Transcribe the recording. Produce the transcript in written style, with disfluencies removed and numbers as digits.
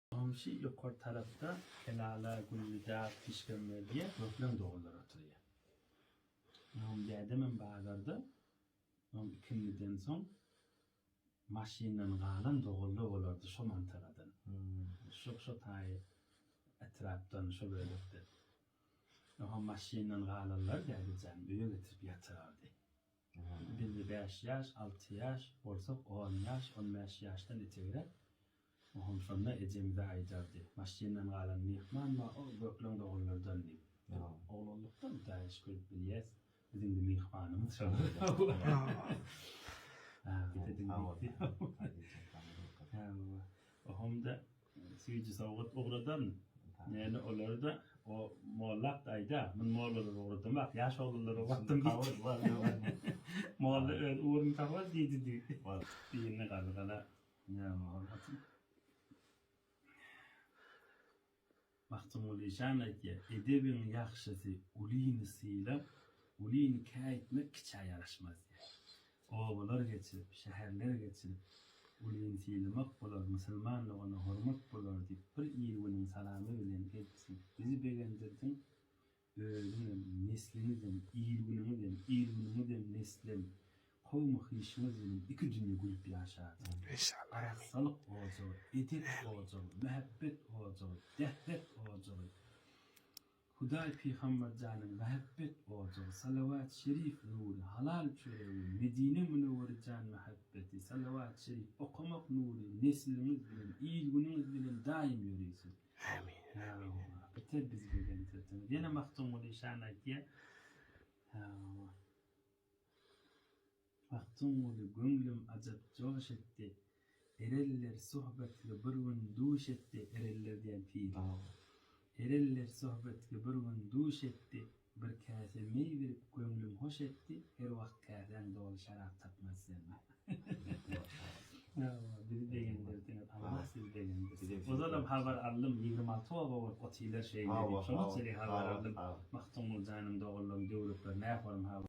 Hamşi yukarı tarafta kelala, güllüda, pişkinler diye böklem doğullar oturuyor. Dedemin bağırdı. İkindiden son maşinle galan doğullu olurdu şu mantaradan. Şu tay etraftan şu bölükte. Maşinle galanlar geleceğim. Üye getirip yatırardı. Biri 5 yaş, 6 yaş, olsak 10 yaş, 15 yaştan itibaren Oğlum sonra ecemde aydardı. Maşinle galan mihman va o böklem doğullardan deyip. Oğluluktan da iş görüp biliyez. Bizim de mihmanımız şu. Oğlum da suyucu soğut uğradan yani onları da o muallak da ayda. Ben mualları uğradım bak yaş oğulları uğradım gitti. Muallı uğrun tavaz deydi deydi. Diyene kaldı kala. Mahtumul işanet ya edebin yaxşısı ulinisiyle ulini kayıtmak kiça yarışmaz ya. Oğullar geçirip, şehirler geçirip ulinisiyle makbular, Müslümanlığına hürmet bular deyip bir ilvinin salamı bilen geçsin. Bizi beğendirdin, neslinizden, ilvinimizden neslim, kovmu hişimizden iki dünya gülüp yaşadı. Arasalık olacağı, edep olacağı, mehabbet olacağı, dehlet olacağı, Huday Peygamber canım mehabbet olacağı, salavat şerif nuru, halal çöreği, Medine münevveri can mehabbeti, salavat şerif, okumak nuru, neslimiz bilen, ilvinimiz bilen daim yürüyorsun. Amin. Biter biz beğendirdin. Yine mahtumul işaret diye. Mahtumul gönlüm acap coş etti. Ereller sohbetli bir gün duş etti. Ereller diyen fiil. Ereller sohbetli bir gün duş etti. Bir kase mey verip gönlüm hoş etti. Her vakt kasen dolu şarap tapmaz senme. Bizi beğendirdiniz. Allah sizi beğendirsin. O zaman haber aldım. 26 var otiler şeyleri. Şunu söyle haber aldım. Mahtumul canım doğullum. Dövülüpler. Ne yaparım haber.